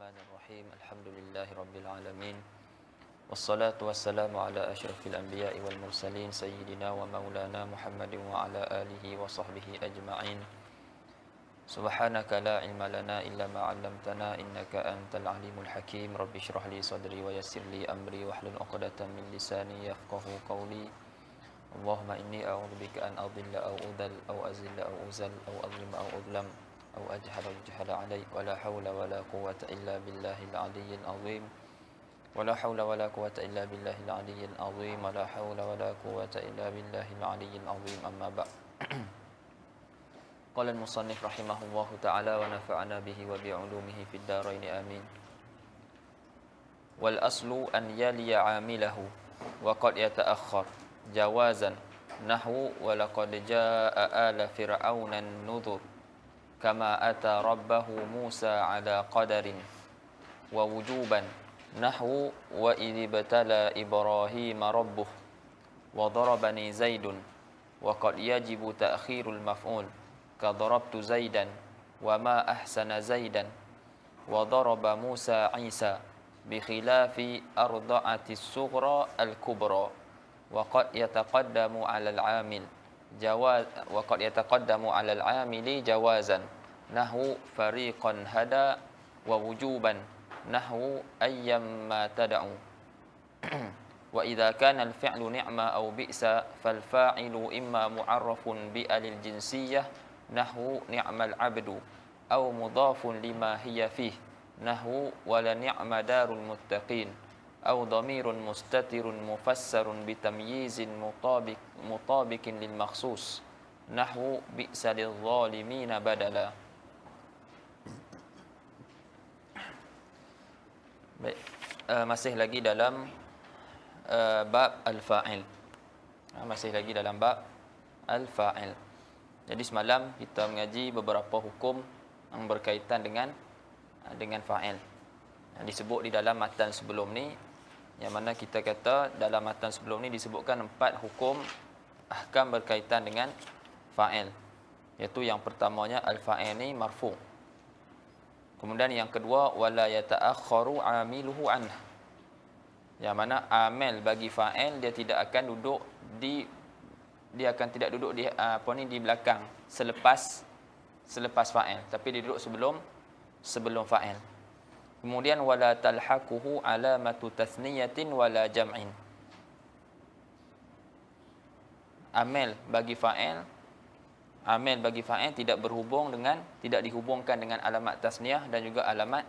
Bismillahirrahmanirrahim. Alhamdulillahirabbil alamin. Wassalatu wassalamu ala asyrafil anbiya'i wal mursalin sayyidina wa maulana Muhammadin wa ala alihi wa sahbihi ajma'in. Subhanaka la ilma lana illa ma 'allamtana innaka antal alimul hakim. Rabbi shrah li sadri wa yassir li amri wahlul 'uqdatam min lisani yafqahu qawli. Allahumma inni a'udzubika an adilla aw udhal aw azilla aw uzal aw adlima aw udlam أو أجهل وجهل عليك ولا حول ولا قوة إلا بالله العلي العظيم ولا حول ولا قوة إلا بالله العلي العظيم ولا حول ولا قوة إلا بالله العلي العظيم أما بعد. قال المصنف رحمه الله تعالى ونفعنا به وبعلومه في الدارين آمين. والأصل أن يلي عامله وقد يتأخر جوازا نحو ولقد جاء آل فرعون النذر كما أتى ربه موسى على قدر ووجوبا نحو وإذ ابتلى إبراهيم ربه وضربني زيد وقد يجب تأخير المفعول كضربت زيدا وما أحسن زيدا وضرب موسى عيسى بخلاف أرضعة الصغرى الكبرى وقد يتقدم على العامل وقد يتقدم على العامل جوازا نحو فريقا هدى ووجوبا نحو أيما تدعو وإذا كان الفعل نعمة أو بئس فالفاعل إما معرف بأل الجنسية نحو نعم العبد أو مضاف لما هي فيه نحو ولنعم دار المتقين أو ضمير مستتر مفسر بتمييز مطابق للمخصوص نحو بئس للظالمين بدلا. Baik, masih lagi dalam bab al-fa'il. Masih lagi dalam bab al-fa'il. Jadi semalam kita mengaji beberapa hukum yang berkaitan dengan fa'il. Yang disebut di dalam matan sebelum ni, yang mana kita kata dalam matan sebelum ni disebutkan 4 hukum ahkam berkaitan dengan fa'il. Iaitu yang pertamanya al-fa'il ni marfu'. Kemudian yang kedua wala yata'akhkharu 'amiluhu anhu. Yang mana amil bagi fa'il dia tidak akan duduk di di belakang selepas fa'il, tapi dia duduk sebelum fa'il. Kemudian wala talhaquhu alamatu tathniyatin wala jam'in. Amil bagi fa'il tidak dihubungkan dengan alamat tasniyah dan juga alamat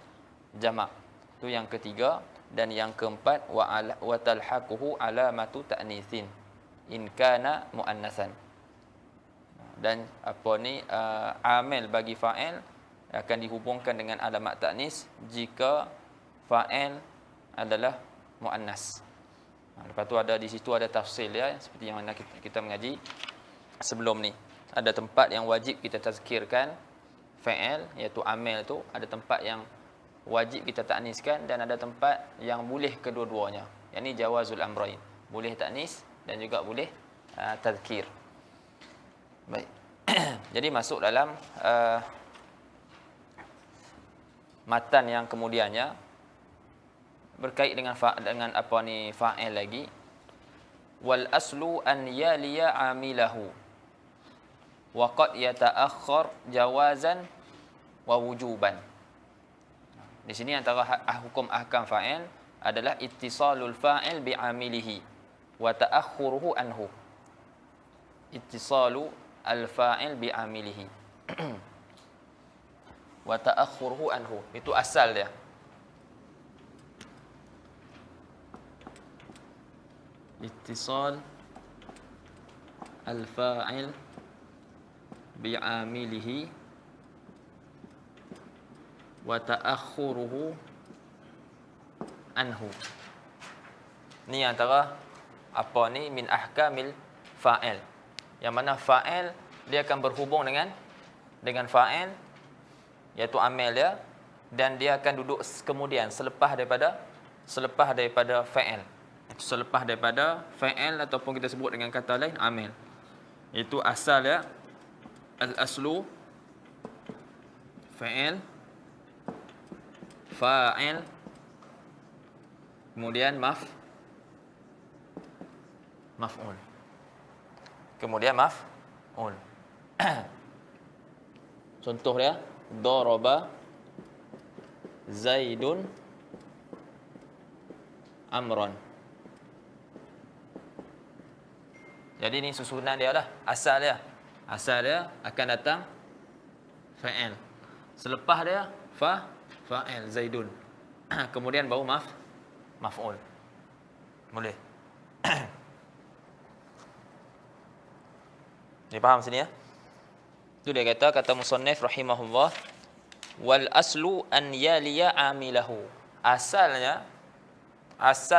jamak. Itu yang ketiga. Dan yang keempat wa talhaquhu alamatu ta'nitsin in kana muannasan. Dan amil bagi fa'il akan dihubungkan dengan alamat ta'nis jika fa'il adalah muannas. Lepas tu di situ ada tafsil ya, seperti yang mana kita mengaji sebelum ni. Ada tempat yang wajib kita tazkirkan fa'il, iaitu amil tu, ada tempat yang wajib kita ta'niskan dan ada tempat yang boleh kedua-duanya. Yang ni jawazul amrain. Boleh ta'nis dan juga boleh tazkir. Baik. Jadi masuk dalam matan yang kemudiannya berkait dengan fa'il lagi. Wal aslu an yaliya amilahu wa qad yata'akhkhar jawazan wa wujuban. Di sini antara hukum ahkam fa'il adalah ittisalul fa'il bi'amilihi wa ta'akhkhuruhu anhu. Ittisalu al-fa'il bi'amilihi wa ta'akhkhuruhu anhu. Itu asal dia. Ittisal al-fa'il bi'amilihi wa ta'akhkhuruhu anhu. Ni antara min ahkamil fa'il. Yang mana fa'il dia akan berhubung dengan fa'il, iaitu amil dia, dan dia akan duduk kemudian selepas daripada fa'il. Selepas daripada fa'il ataupun kita sebut dengan kata lain amil. Itu asal dia. Al-aslu fa'il fa'il, kemudian maf'ul. Kemudian maf'ul. Contoh dia, daraba Zaidun Amron. Jadi ni susunan dia dah, asal dia. Asal dia akan datang fa'il. Selepas dia fa'il Zaidun. Kemudian baru maf'ul. Boleh. Ni faham sini ya? Itu dia kata musannif rahimahullah, wal aslu an yaliya amilahu. Asal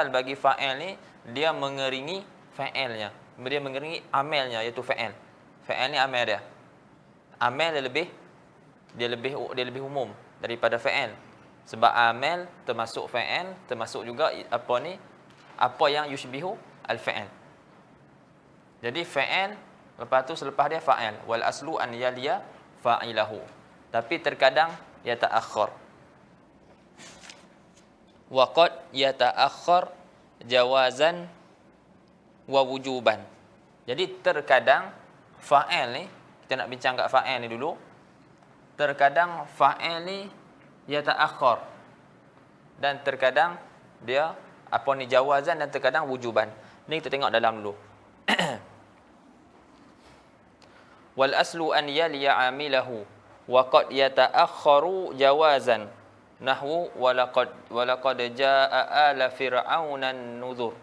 bagi fa'il ni dia mengeringi fa'ilnya. Dia mengeringi amalnya, iaitu fa'il. Fa'il ni amal dia. Amal dia lebih umum daripada fa'il. Sebab amal termasuk fa'il, termasuk juga apa yang yushbihu al-fa'il. Jadi fa'il, lepas tu selepas dia fa'il. Wal aslu an yaliya fa'ilahu. Tapi terkadang yata'akhkhar. Wa qad yata'akhkhar jawazan wa wujuban. Jadi terkadang fa'il ni, kita nak bincang kat fa'il ni dulu. Terkadang fa'il ni yata'akhkhar. Dan terkadang dia jawazan, dan terkadang wujuban. Ni kita tengok dalam dulu. Wal aslu an yaliya amilahu wa qad yata'akhkharu jawazan nahwu walaqad jaa ala fir'auna an-nuzur.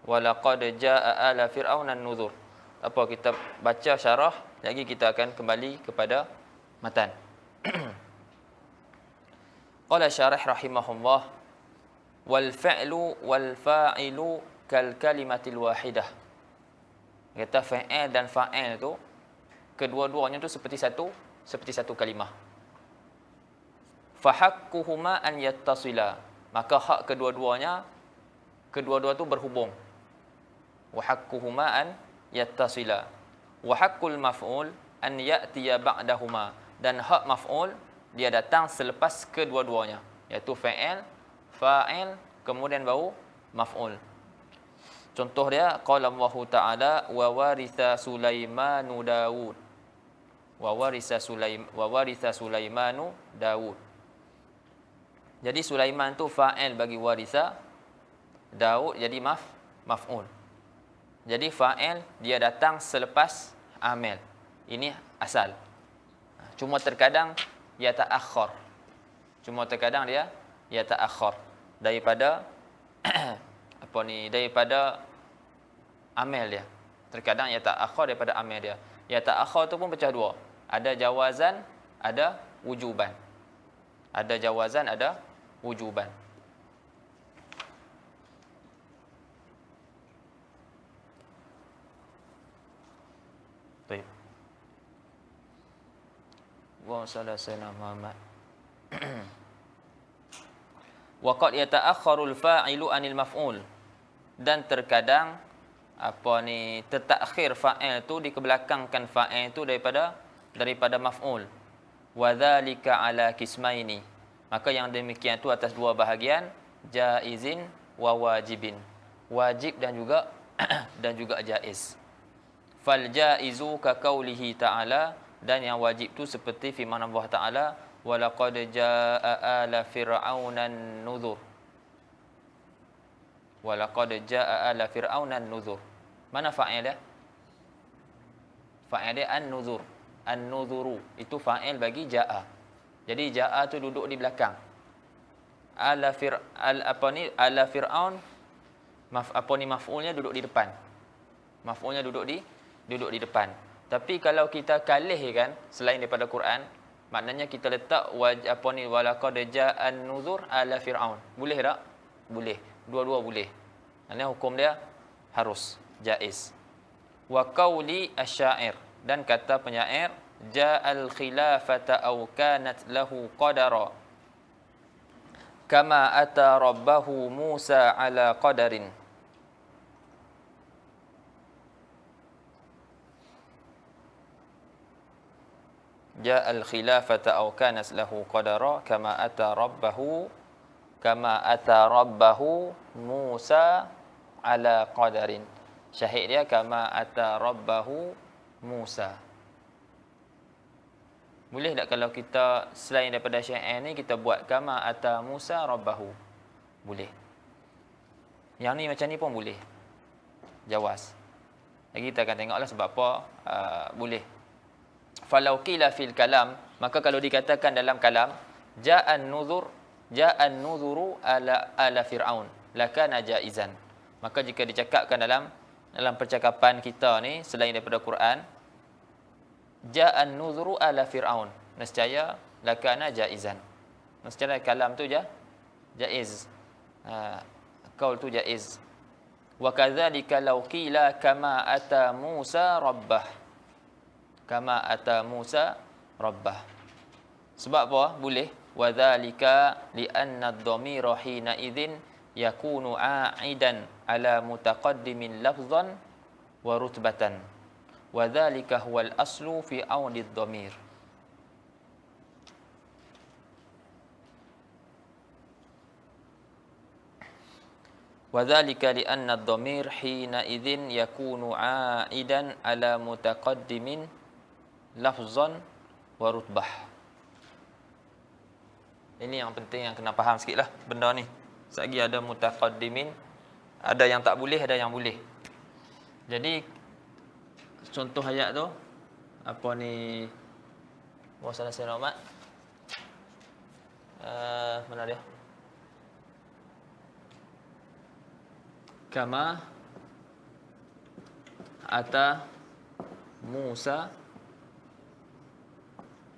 Walaqad jaa ala fir'auna an-nuzur. Apa kita baca syarah, lagi kita akan kembali kepada matan. Qala syarih rahimahullah, wal fi'lu wal fa'ilu kal kalimatil wahidah. Kata fa'il dan fa'il tu kedua-duanya tu seperti satu kalimah. Fa haqquhuma an yattasila. Maka hak kedua-dua tu berhubung. Wa haqquhuma an yattasila. Wa haqqul maf'ul an ya'tiya ba'dahuma. Dan hak maf'ul dia datang selepas kedua-duanya, iaitu fa'il, kemudian baru maf'ul. Contoh dia, qala Allah Ta'ala wa waritha Sulaimanu Daud. Wa waritha Sulaimanu Daud. Jadi Sulaiman tu fa'il bagi waritha, Daud jadi maf'ul. Jadi fa'il dia datang selepas amil. Ini asal. Cuma terkadang dia ta'akhkhar. dia ta'akhkhar daripada daripada amil dia. Terkadang ia ta'akhkhar daripada amil dia. Ia ta'akhkhar tu pun pecah dua. Ada jawazan, ada wujuban. Ada jawazan, ada wujuban. Baik. Wa sallallahu Muhammad. Wa qad yata'akhkharul fa'ilu 'anil maf'ul. Dan terkadang tertakhir fa'il tu, dikebelakangkan fa'il tu daripada maf'ul. Wa dzalika 'ala qismaini. Maka yang demikian tu atas dua bahagian, jaizin wa wajibin. Wajib dan juga jaiz. Fal jaizu ka qaulihi ta'ala, dan yang wajib tu seperti firman Allah Ta'ala, walaqad jaa ala fir'auna an-nuzur. Walaqad jaa ala fir'auna an-nuzur. Mana fa'il dia? Fa'il dia an-nuzur. An-nuzuru itu fa'il bagi jaa. Jadi jaa tu duduk di belakang. Ala fir'aun maf'ulnya duduk di depan. Maf'ulnya duduk di depan. Tapi kalau kita kalihkan selain daripada Quran, maknanya kita letak walaqad jaa an-nuzur ala fir'aun. Boleh tak? Boleh. Dua-dua boleh. Maknanya hukum dia harus jaiz. Wa qauli asy-syair, dan kata penyair, ja'al khilafata aw kanat lahu qadara kama ata rabbahu Musa ala qadarin. ja'al khilafata aw kanas lahu qadara kama ata rabbahu Musa ala qadarin. Syahid dia kama ata rabbahu Musa. Boleh tak kalau kita selain daripada syair ni kita buat kama ata Musa rabbahu? Boleh. Yang ni macam ni pun boleh. Jawaz. Lagi kita akan tengoklah sebab apa boleh. Falau qila fil kalam, maka kalau dikatakan dalam kalam, ja'an nuzuru ala fir'aun lakana jaizan. Maka jika dicakapkan dalam percakapan kita ni selain daripada Quran, ja'an nuzuru ala fir'aun, nescaya lakana jaizan. Nescaya kalam tu jaiz. Qaul tu jaiz. Wa kadzalika law qila kama ata Musa rabbah. Kama ata Musa rabbah. Sebab apa? Boleh. Wa dzalika li anna ad-dhamira hina idzin yakunu a'idan ala mutaqaddimin lafzan wa rutbatan. Wa dzalika huwal aslu fi audi ad-dhamir. وذلك لأن الضمير حينئذ يكون عائدا على متقدم لفظا ورتبة. Ini yang penting yang kena faham sikitlah benda ni. Selagi ada mutaqaddimin, ada yang tak boleh, ada yang boleh. Jadi contoh ayat tu apa ni? Wasallallahu alaihi wasallam. Mana dia? Kama ata Musa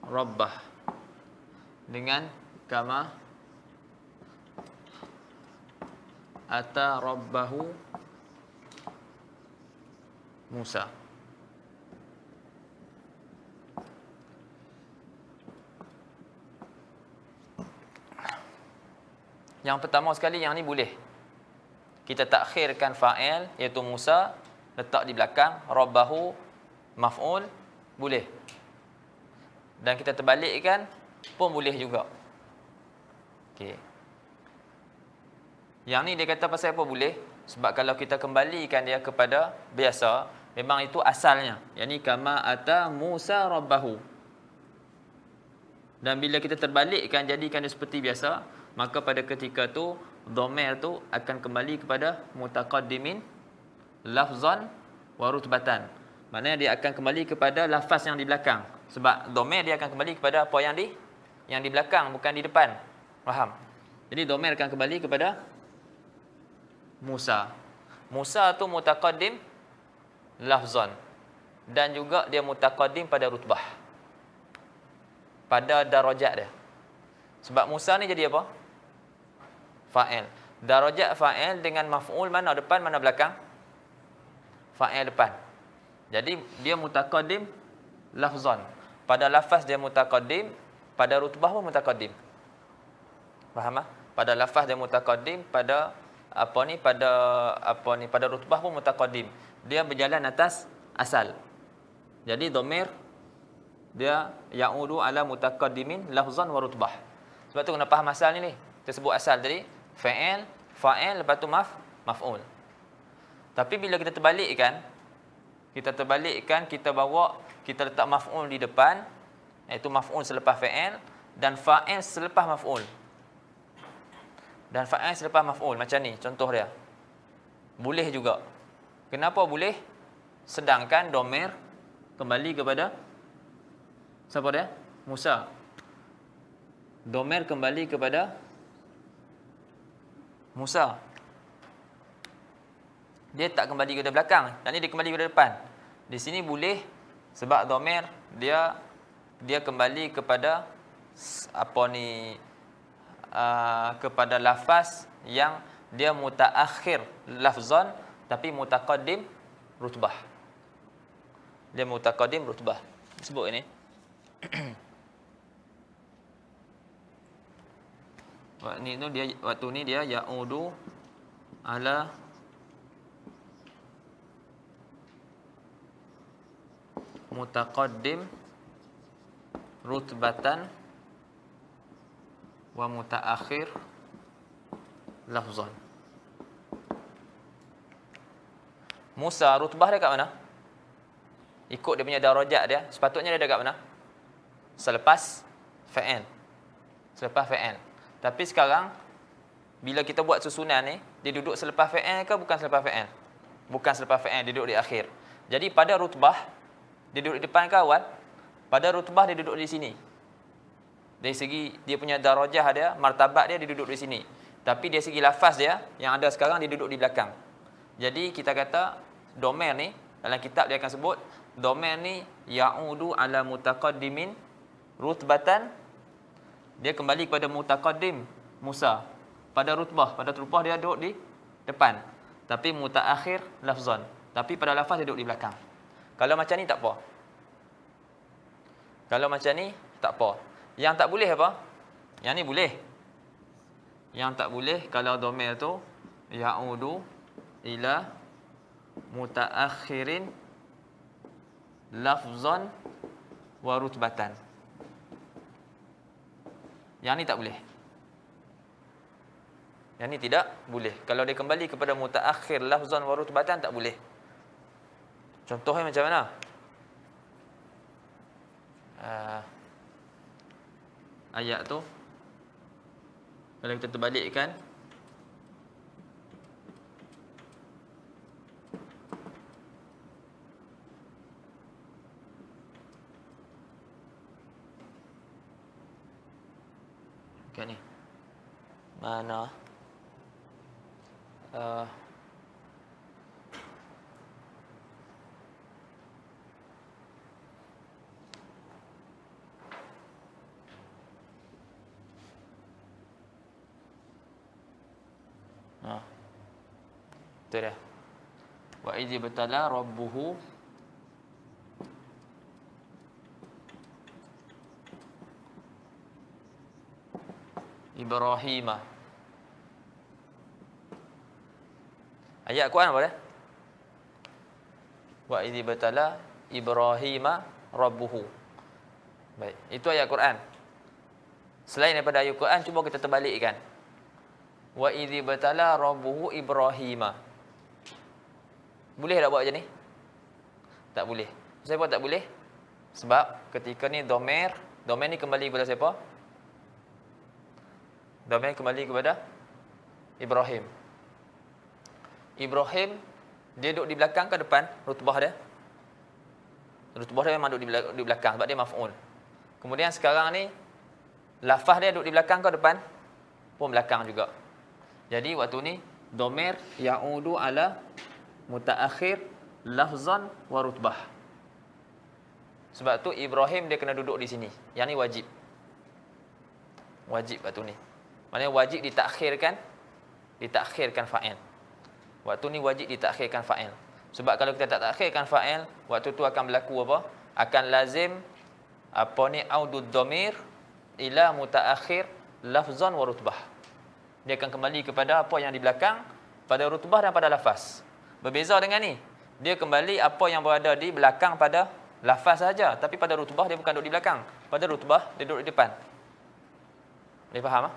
rabbah, dengan kama ata rabbahu Musa. Yang pertama sekali yang ni boleh. Kita takhirkan fa'il iaitu Musa, letak di belakang rabbahu maf'ul, boleh. Dan kita terbalikkan pun boleh juga. Okey. Yang ni dia kata pasal apa boleh? Sebab kalau kita kembalikan dia kepada biasa, memang itu asalnya. Yang ni kama ata Musa rabbahu. Dan bila kita terbalikkan jadikan dia seperti biasa, maka pada ketika tu dhamir tu akan kembali kepada mutaqaddimin lafzan wa rutbatan. Maknanya dia akan kembali kepada lafaz yang di belakang. Sebab dhamir dia akan kembali kepada apa yang di belakang, bukan di depan. Faham? Jadi dhamir akan kembali kepada Musa. Musa tu mutaqaddim lafzan dan juga dia mutaqaddim pada rutbah. Pada darajat dia. Sebab Musa ni jadi apa? Fa'il. Darajat fa'il dengan maf'ul mana depan mana belakang? Fa'il depan. Jadi dia mutaqaddim lafzan. Pada lafaz dia mutaqaddim, pada rutbah pun mutaqaddim. Faham tak? Pada lafaz dia mutaqaddim, pada pada rutbah pun mutaqaddim. Dia berjalan atas asal. Jadi dhamir dia ya'udu ala mutaqaddimin lafzan wa rutbah. Sebab tu kena faham asal ni. Kita sebut asal tadi fa'il, lepas tu maf'ul. Tapi bila kita terbalikkan, kita bawa, kita letak maf'ul di depan, iaitu maf'ul selepas fa'il, dan fa'il selepas maf'ul. Dan fa'il selepas maf'ul, macam ni contoh dia. Boleh juga. Kenapa boleh? Sedangkan dhamir kembali kepada siapa dia? Musa. Dhamir kembali kepada Musa. Dia tak kembali ke belakang, dan ni dia kembali ke depan. Di sini boleh sebab dhamir dia kembali kepada kepada lafaz yang dia mutaakhir lafzan tapi mutaqaddim rutbah. Dia mutaqaddim rutbah. Sebut ini. Waktu ni dia ya'udu ala mutaqaddim rutbatan wa mutaakhir lafzan. Musa rutbah dia kat mana? Ikut dia punya darajat dia, sepatutnya dia ada kat mana? Selepas fa'il. Selepas fa'il. Tapi sekarang bila kita buat susunan ni, dia duduk selepas fa'il ke bukan selepas fa'il? Bukan selepas fa'il, dia duduk di akhir. Jadi pada rutbah dia duduk di depan ke awal? Pada rutbah dia duduk di sini. Dari segi dia punya darajah dia, martabat dia duduk di sini. Tapi dari segi lafaz dia yang ada sekarang dia duduk di belakang. Jadi kita kata domain ni dalam kitab dia akan sebut domain ni ya'udu ala mutaqaddimin rutbatan, dia kembali kepada mutaqaddim Musa pada rutbah dia duduk di depan, tapi mutaakhir lafzan, tapi pada lafaz dia duduk di belakang. Kalau macam ni tak apa. Kalau macam ni tak apa. Yang tak boleh apa? Yang ni boleh. Yang tak boleh kalau domain tu ya'udu ila mutaakhirin lafzan wa rutbatan. Yang ni tak boleh. Yang ni tidak boleh. Kalau dia kembali kepada mutaakhir lafzan wa rutbatan tak boleh. Contohnya macam mana? Ayat tu kalau kita terbalikkan, kan ni mana tu dia. Wa idh ibtala rabbuhu Ibrahim. Ayat Quran apa dia? Wa idh ibtala Ibrahim rabbuhu. Baik, itu ayat Quran. Selain daripada ayat Quran, cuba kita terbalikkan. Wa idh ibtala rabbuhu Ibrahim. Boleh tak buat macam ni? Tak boleh. Siapa tak boleh? Sebab ketika ni domain ni kembali kepada siapa? Domain kembali kepada Ibrahim. Ibrahim dia duduk di belakang ke depan rutbah dia? Rutbah dia memang duduk di belakang sebab dia maf'ul. Kemudian sekarang ni lafaz dia duduk di belakang ke depan? Pun belakang juga. Jadi waktu ni domain ya'udu ala mutaakhir lafzan wa rutbah. Sebab tu Ibrahim dia kena duduk di sini. Yang ni wajib. Wajib waktu ni. Maknanya wajib ditakhirkan fa'il. Waktu ni wajib ditakhirkan fa'il. Sebab kalau kita tak takhirkan fa'il, waktu tu akan berlaku apa? Akan lazim apa ni audud dhamir ila mutaakhir lafzan wa rutbah. Dia akan kembali kepada apa yang di belakang pada rutbah dan pada lafaz. Berbeza dengan ni. Dia kembali apa yang berada di belakang pada lafaz saja, tapi pada rutbah dia bukan duduk di belakang. Pada rutbah dia duduk di depan. Boleh faham ah?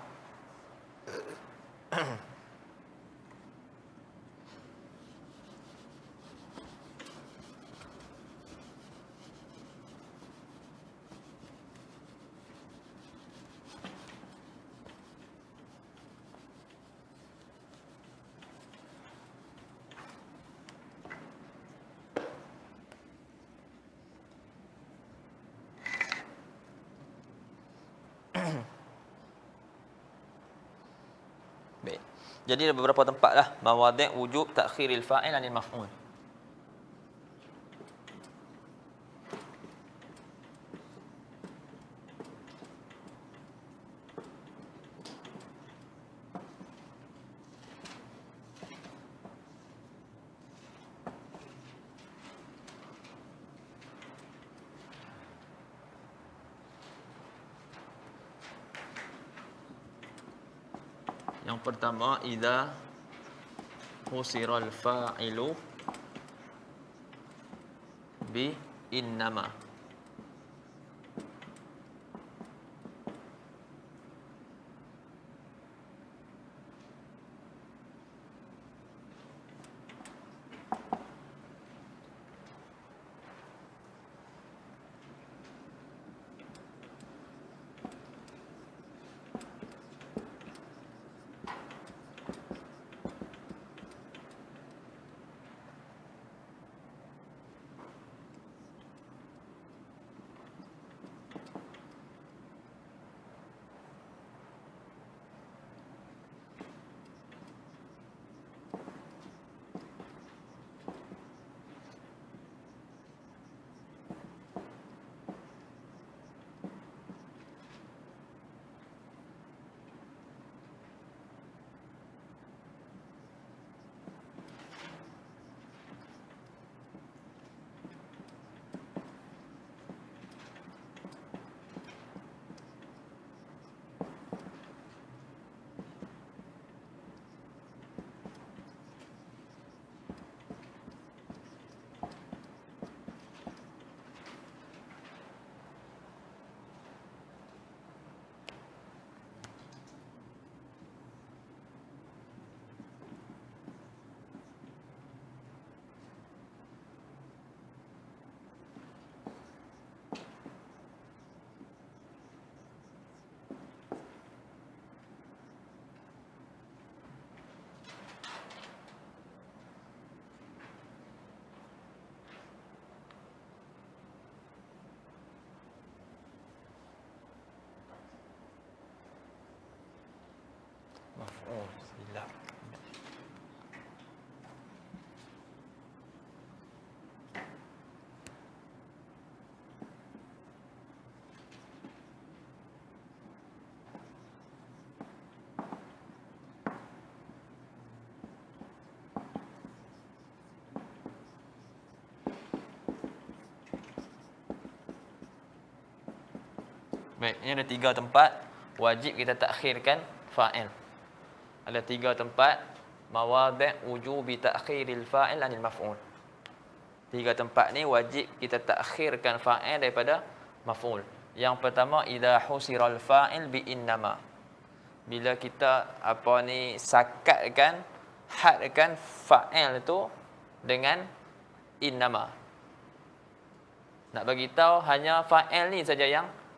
Baik. Jadi ada beberapa tempatlah mawadhi' wujub ta'khiril fa'il 'anil maf'ul. Yang pertama, idza husiral fa'ilu bi innama. maf'ul. Silap. Baik, ini ada 3 tempat wajib kita takhirkan fa'il. Ada 3 tempat mawadhi' wujubi ta'khiril fa'il anil maf'ul. 3 tempat ni wajib kita takhirkan fa'il daripada maf'ul. Yang pertama, idza husiral fa'il bi innama. Bila kita sakatkan, hadkan fa'il tu dengan innama. Nak bagi tahu hanya fa'il ni saja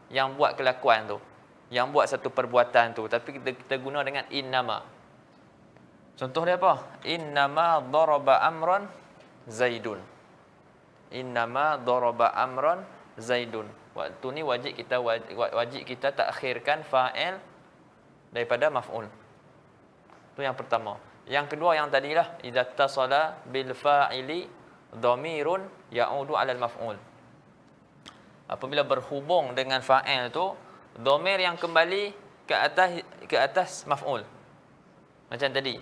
yang buat kelakuan tu, yang buat satu perbuatan tu, tapi kita guna dengan innama. Contoh dia apa? Innama daraba amran Zaidun. Innama daraba amran Zaidun. Waktu ni wajib kita takhirkan fa'il daripada maf'ul. Tu yang pertama. Yang kedua yang tadilah, idza tasala bil fa'ili dhamirun ya'udu 'ala al maf'ul. Apabila berhubung dengan fa'il tu, dhamir yang kembali ke atas maf'ul. Macam tadi.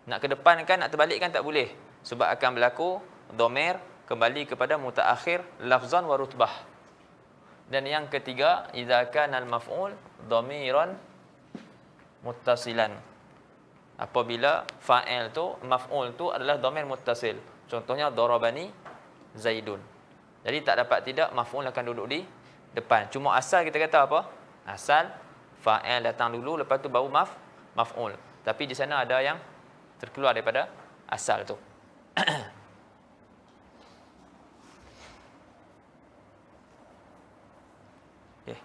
Nak ke depan kan, nak terbalikkan tak boleh. Sebab akan berlaku dhamir kembali kepada mutaakhir lafzan wa rutbah. Dan yang ketiga, idza kana al maf'ul dhamiran muttasilan. Apabila fa'il tu, maf'ul tu adalah dhamir muttasil. Contohnya darabani Zaidun. Jadi tak dapat tidak, maf'ul akan duduk di depan. Cuma asal kita kata apa? Asal fa'il datang dulu, lepas tu baru maf'ul. Tapi di sana ada yang terkeluar daripada asal tu. Okay.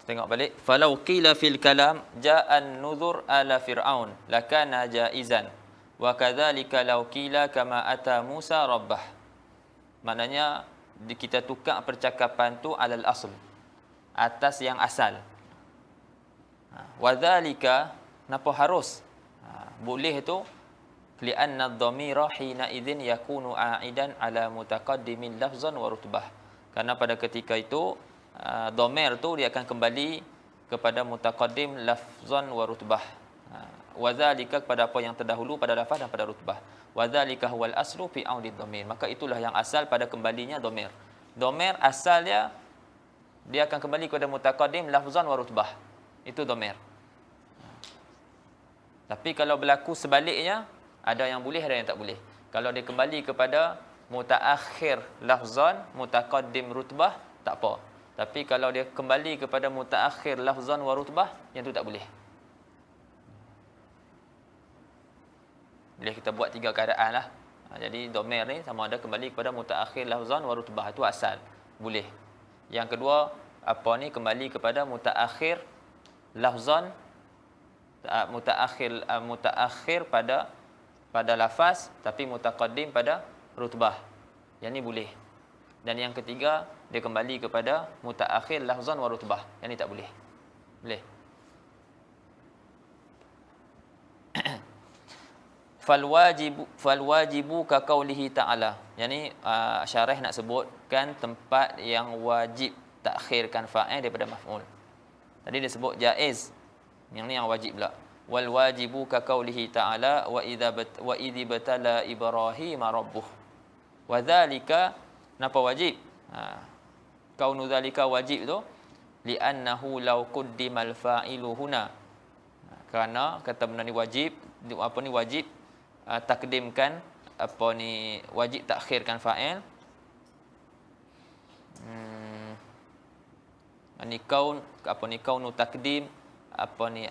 Tengok balik. Falau qila fil kalam ja'an nuzur ala fir'aun lakana jaizan. Wa kadzalika law qila kama ata Musa rabbah. Maknanya kita tukar percakapan tu alal asl, atas yang asal. Wa dzalika, napa harus? Boleh tu li'anna ad-dhamira hina idzin yakunu a'idan ala mutaqaddimin lafzan wa rutbah. Karena pada ketika itu dhamir tu dia akan kembali kepada mutaqaddim lafzan wa rutbah. Wadzalika, kepada apa yang terdahulu pada lafaz dan pada rutbah. Wadzalika huwal aslu fi audid dhamir. Maka itulah yang asal pada kembalinya dhamir. Dhamir asal dia akan kembali kepada mutaqaddim lafzan wa rutbah. Itu dhamir. Tapi kalau berlaku sebaliknya, ada yang boleh, ada yang tak boleh. Kalau dia kembali kepada mutaakhir lafzan, mutaqaddim rutbah, tak apa. Tapi kalau dia kembali kepada mutaakhir lafzan wa rutbah, yang tu tak boleh. Boleh kita buat 3 keadaan lah. Jadi dhamir ni sama ada kembali kepada mutaakhir lafzan wa rutbah, itu asal. Boleh. Yang kedua, kembali kepada mutaakhir lafzan, mutaakhir pada lafaz, tapi mutaqaddim pada rutbah. Yang ni boleh. Dan yang ketiga, dia kembali kepada mutaakhir lafzan wa rutbah. Yang ni tak boleh. Boleh. Falwajibu ka qaulihi ta'ala. Yang ni syarah nak sebutkan tempat yang wajib takhirkan fa'il daripada maf'ul. Tadi dia sebut jaiz. Yang ni yang wajib pula. Wal wajibu ka qaulihi ta'ala wa idzi batala Ibrahim rabbuh. Wa dzalika, napa wajib? Kaunu dzalika wajib tu li'annahu law quddimal fa'ilu huna. Kerana kata benda ni wajib, wajib takdimkan, wajib takhirkan fa'il. Ni kaunu takdim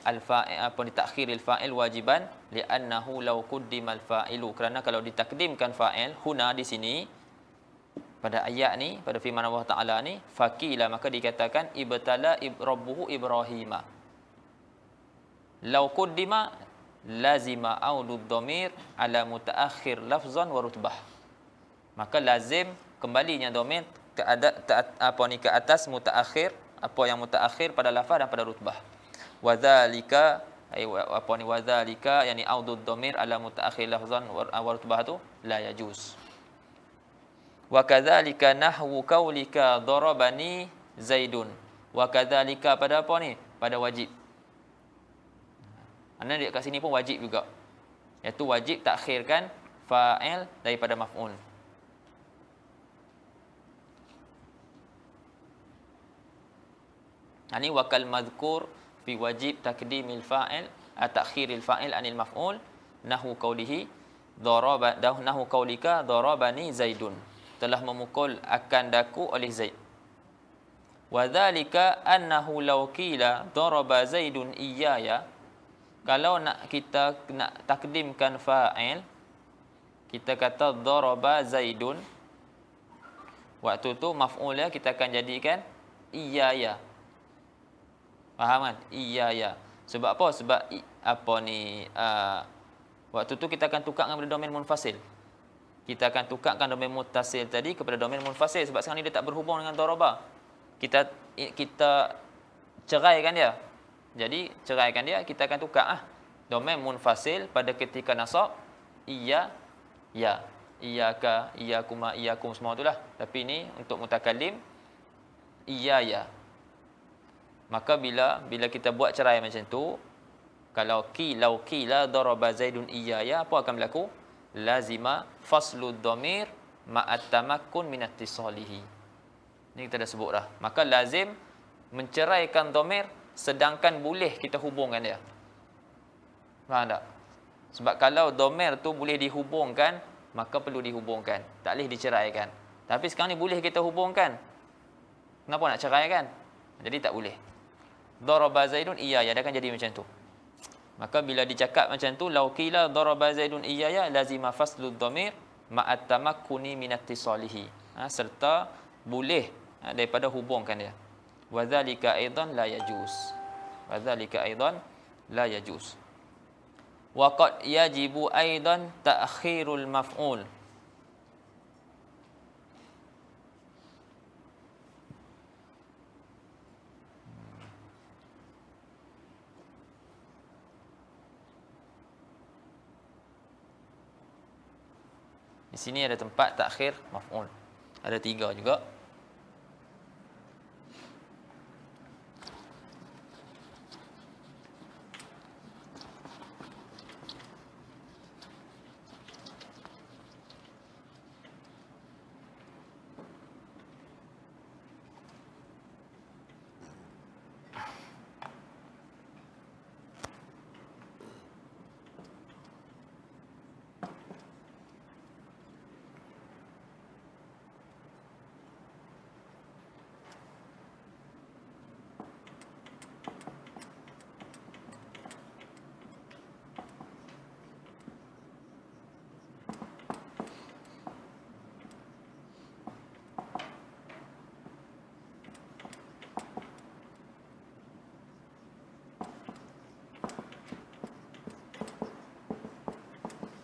al-fa'il, takhiril fa'il wajiban li'annahu law quddimal fa'ilu. Kerana kalau ditakdimkan fa'il huna di sini pada ayat ni, pada firman Allah Taala ni, faqila, maka dikatakan ibtala rabbuhu Ibrahima. Law quddima lazima audud dhamir ala mutaakhir lafzan wa rutbah. Maka lazim kembalinya dhamir ke atas mutaakhir apa yang mutaakhir pada lafaz dan pada rutbah. Wadzalika wadzalika yani audud dhamir ala mutaakhir lafzan wa rutbah tu la yajuz. Wa kadzalika nahwu qaulika darabani zaidun. Wa kadzalika pada apa ni? Pada wajib. Anda dia kat sini pun wajib juga. Iaitu wajib takhirkan fa'il daripada maf'ul. Ini wakal madhkur fi wajib takdimil fa'il takhiril fa'il anil maf'ul nahwu qawlihi nahwu qawlika darabani zaidun, telah memukul akan daku oleh Zaid. Wa dzalika annahu law qila daraba zaidun iyaya, kalau kita nak takdimkan fa'il, kita kata daraba zaidun, waktu tu maf'ulnya kita akan jadikan iyaya. Faham kan? Iyaya. Sebab apa? Sebab waktu tu kita akan tukarkan kepada domain munfasil. Kita akan tukarkan domain muttasil tadi kepada domain munfasil, sebab sekarang ni dia tak berhubung dengan daraba. Kita ceraikan dia. Jadi ceraikan dia, kita akan tukar domain munfasil pada ketika nasab iya ya, iyyaka, iyyakuma, iyyakum semua itulah. Tapi ini untuk mutakallim iya ya. Maka bila kita buat cerai macam tu, kalau qila daraba zaidun iyaya, apa akan berlaku? Lazima faslud dhamir ma'at tamakkun min ittisalihi. Ini kita dah sebut dah. Maka lazim menceraikan dhamir sedangkan boleh kita hubungkan dia. Faham tak? Sebab kalau dhamir tu boleh dihubungkan, maka perlu dihubungkan. Tak boleh diceraikan. Tapi sekarang ni boleh kita hubungkan. Kenapa nak ceraikan? Jadi tak boleh. Daraba zaidun iyaya, dia akan jadi macam tu. Maka bila dicakap macam tu, law qila daraba zaidun iyaya lazima faslud dhamir ma'at tamakkuni min ittisalihi. Serta boleh daripada hubungkan dia. Wa dzalika aidan la yajuz. Wa dzalika aidan la yajuz. Wa qad yajibu aidan ta'khirul maf'ul. Di sini ada tempat takhir maf'ul. Ada 3 juga.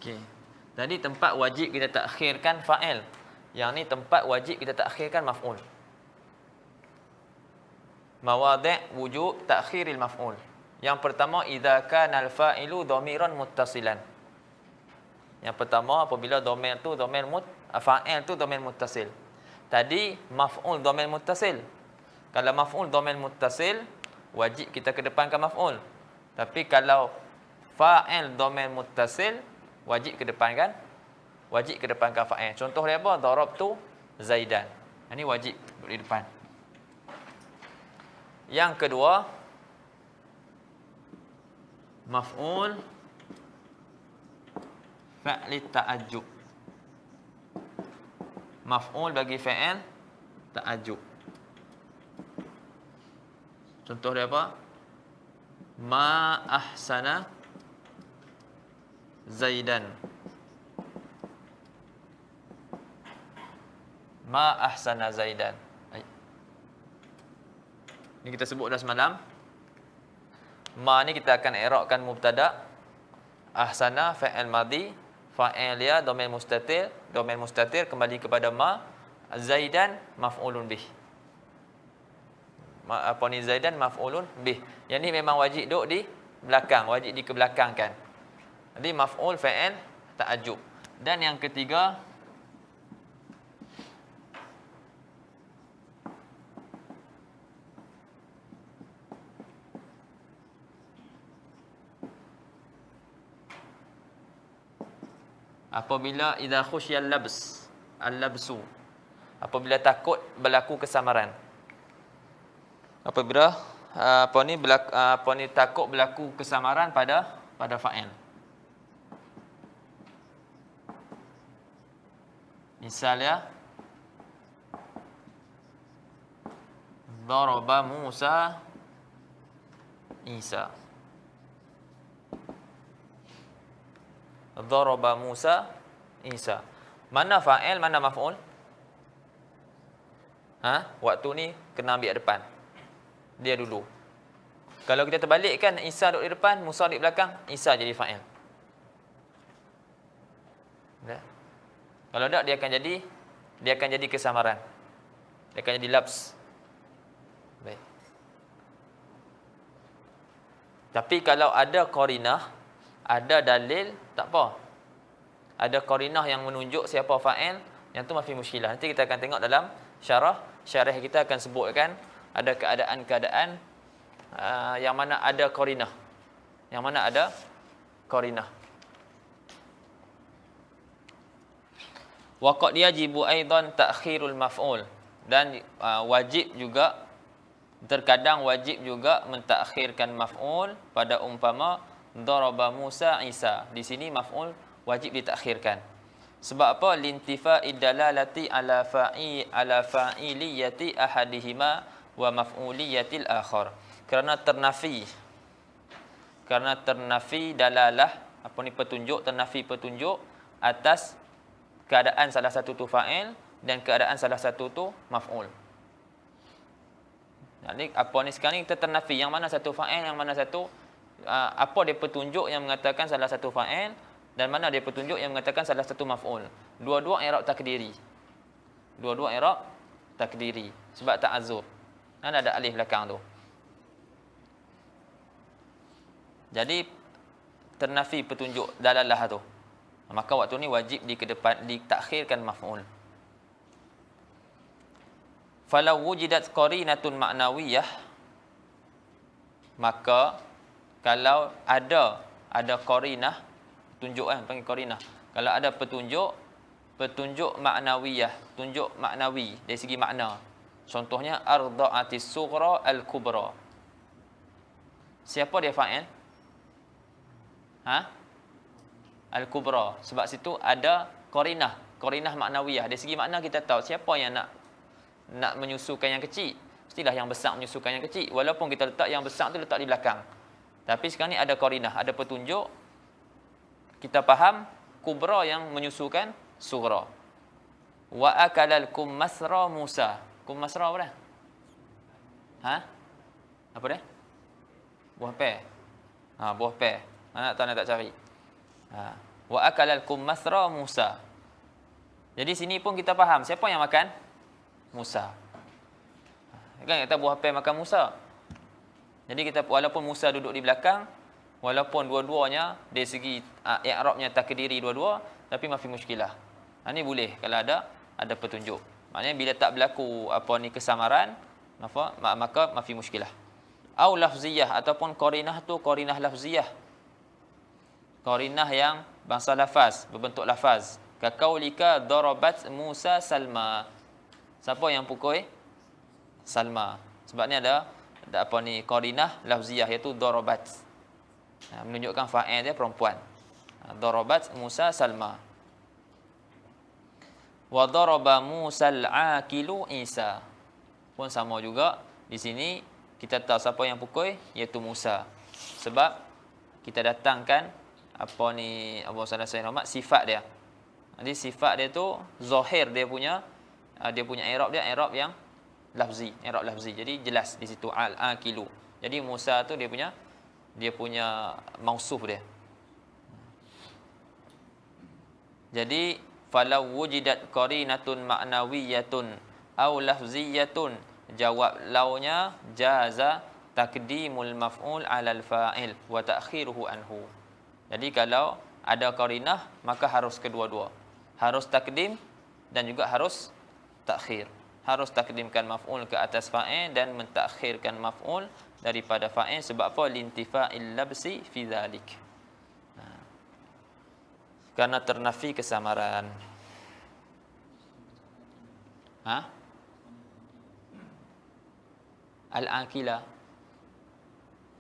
Okey. Tadi tempat wajib kita takhirkan fa'il. Yang ni tempat wajib kita takhirkan maf'ul. Mawadhi' wujub takhiril maf'ul. Yang pertama, idza kana al-fa'ilu dhamiran muttasilan. Yang pertama, apabila dhamir tu dhamir fa'il tu dhamir muttasil. Tadi maf'ul dhamir muttasil. Kalau maf'ul dhamir muttasil, wajib kita kedepankan maf'ul. Tapi kalau fa'il dhamir muttasil, wajib kedepankan fa'il. Contoh dia apa? Darabtu Zaidan. Ini wajib di depan. Yang kedua, maf'ul fa'li ta'ajjub. Maf'ul bagi fa'il ta'ajjub. Contoh dia apa? Ma ahsana Zaidan. Ma ahsana Zaidan. Ini kita sebut dah semalam. Ma ni kita akan i'rabkan mubtada. Ahsana fa'il madhi, fa'il dia dhamir mustatir kembali kepada ma. Zaidan maf'ulun bih. apa ni Zaidan maf'ulun bih. Yang ni memang wajib duduk di belakang, wajib dikebelakangkan. Jadi maf'ul fa'il ta'ajjub. Dan yang ketiga, apabila idza khusyal labs, al-labsu, apabila takut berlaku kesamaran. Apabila takut berlaku kesamaran pada fa'il. Misalnya daraba Musa Isa. Daraba Musa Isa. Mana fa'il, mana maf'ul? Waktu ni kena ambil depan. Dia dulu. Kalau kita terbalikkan, Isa duduk di depan, Musa di belakang, Isa jadi fa'il. Ya. Kalau tak, dia akan jadi kesamaran. Dia akan jadi labs. Baik. Tapi kalau ada qarinah, ada dalil, tak apa. Ada qarinah yang menunjuk siapa fa'il, yang tu masih muskilah. Nanti kita akan tengok dalam syarah kita akan sebutkan ada keadaan-keadaan yang mana ada qarinah. Yang mana ada qarinah. Wa qad yajibu aidan ta'khirul maf'ul, dan wajib juga, terkadang wajib juga mentakhirkan maf'ul pada umpama daraba Musa Isa. Di sini maf'ul wajib ditakhirkan. Sebab apa? Lintifa'id dalalati ala fa'iliyati ahadihima wa maf'uliyatil akhar. Kerana ternafi dalalah, ternafi petunjuk atas keadaan salah satu tu fa'il dan keadaan salah satu tu maf'ul. Jadi sekarang ni kita ternafi yang mana satu fa'il, yang mana satu apa dia petunjuk yang mengatakan salah satu fa'il dan mana dia petunjuk yang mengatakan salah satu maf'ul. Dua-dua i'rab takdiri. Sebab ta'azzur. Ada alif belakang tu. Jadi ternafi petunjuk dalalah tu. Maka waktu ni wajib ditakhirkan maf'ul. Falau wujidat qarinatun ma'nawiyah, maka kalau ada qarinah, petunjuk panggil qarinah. Kalau ada petunjuk ma'nawiyah, tunjuk maknawi dari segi makna. Contohnya arda'atis sughra al-kubra. Siapa dia fa'il? Al-kubra. Sebab situ ada qarinah maknawiyah. Dari segi makna kita tahu siapa yang nak menyusukan yang kecil. Mestilah yang besar menyusukan yang kecil. Walaupun kita letak yang besar tu letak di belakang. Tapi sekarang ni ada qarinah, ada petunjuk. Kita faham kubra yang menyusukan sughra. Wa akalal kummasra Musa. Kummasra apa dah? Apa dah? Buah pe. Buah pe. Anak tahu nak tak cari. Wa akalal kummasra Musa. Jadi sini pun kita faham siapa yang makan? Musa. Kan kata buah pe makan Musa. Jadi kita walaupun Musa duduk di belakang, walaupun dua-duanya dari segi i'rabnya takdiri dua-dua, tapi masih muskilah. Ini boleh kalau ada petunjuk. Maknanya bila tak berlaku kesamaran, maka masih muskilah. Au lafziyah, ataupun qarinah tu qarinah lafziyah. Qarinah yang bangsa lafaz, berbentuk lafaz. Kaqaulika darabat Musa Salma. Siapa yang pukul? Salma. Sebab ni ada qarinah lafziyah, iaitu darabat. Menunjukkan fa'il dia perempuan. Darabat Musa Salma. Wa daraba Musa al-aqilu Isa. Pun sama juga. Di sini kita tahu siapa yang pukul, iaitu Musa. Sebab kita datangkan Abu Salah Sayyid Muhammad sifat dia. Jadi sifat dia tu zahir dia punya i'rab yang lafzi, i'rab lafzi. Jadi jelas di situ al-aqilu. Jadi Musa tu dia punya mausuf dia. Jadi falau wujidat qarinatun ma'nawiyatun aw lafziyatun Jawab launya jaza taqdimul maf'ul 'alal fa'il wa ta'khiruhu anhu. Jadi kalau ada qarinah maka harus kedua-dua. Harus takdim dan juga harus takhir. Harus takdimkan maf'ul ke atas fa'il dan mentakhirkan maf'ul daripada fa'il. Sebab apa? Lintifa'il labsi fi dhalik. Karena ternafi kesamaran. Al-akila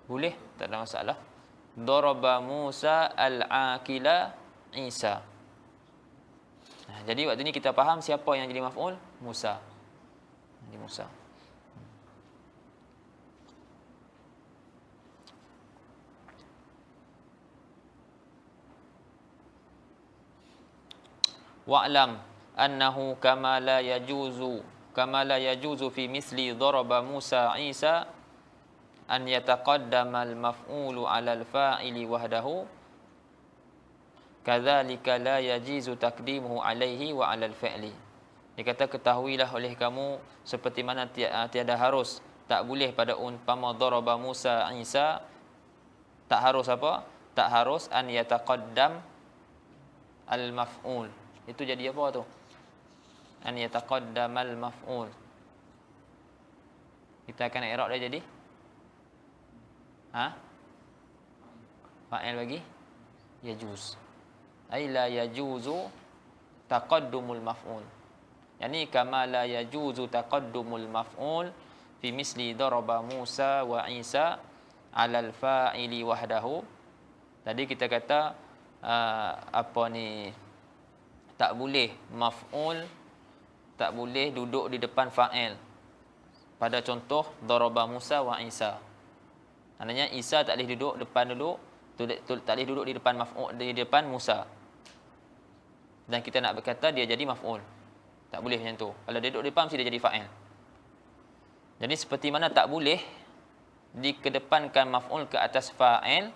boleh, tak ada masalah. Daraba Musa al-akila Isa. Jadi waktu ni kita faham siapa yang jadi maf'ul? Musa. Jadi Musa. Wa'lam annahu kama la yajuzu fi misli daraba Musa Isa an yataqaddama al-maf'ulu 'ala al-fa'ili wahdahu kadzalika la yajizu taqdimuhu 'alaihi wa 'ala al-fi'li. Dia kata ketahuilah oleh kamu seperti mana tiada harus, tak boleh pada umpama daraba Musa Isa, tak harus apa? Tak harus an yataqaddam al-maf'ul. Itu jadi apa tu? An yataqaddamal maf'ul. Kita akan i'rab dia jadi fa'il bagi yajuz. Ai la yajuzu taqaddumul maf'ul. Yani kama la yajuzu taqaddumul maf'ul fi misli daraba Musa wa Isa 'alal fa'ili wahdahu. Tadi kita kata tak boleh maf'ul, tak boleh duduk di depan fa'il. Pada contoh daraba Musa wa Isa. Maknanya Isa tak boleh duduk tak boleh duduk di depan maf'ul, di depan Musa. Dan kita nak berkata dia jadi maf'ul. Tak boleh macam tu. Kalau dia duduk di depan mesti dia jadi fa'il. Jadi seperti mana tak boleh dikedepankan maf'ul ke atas fa'il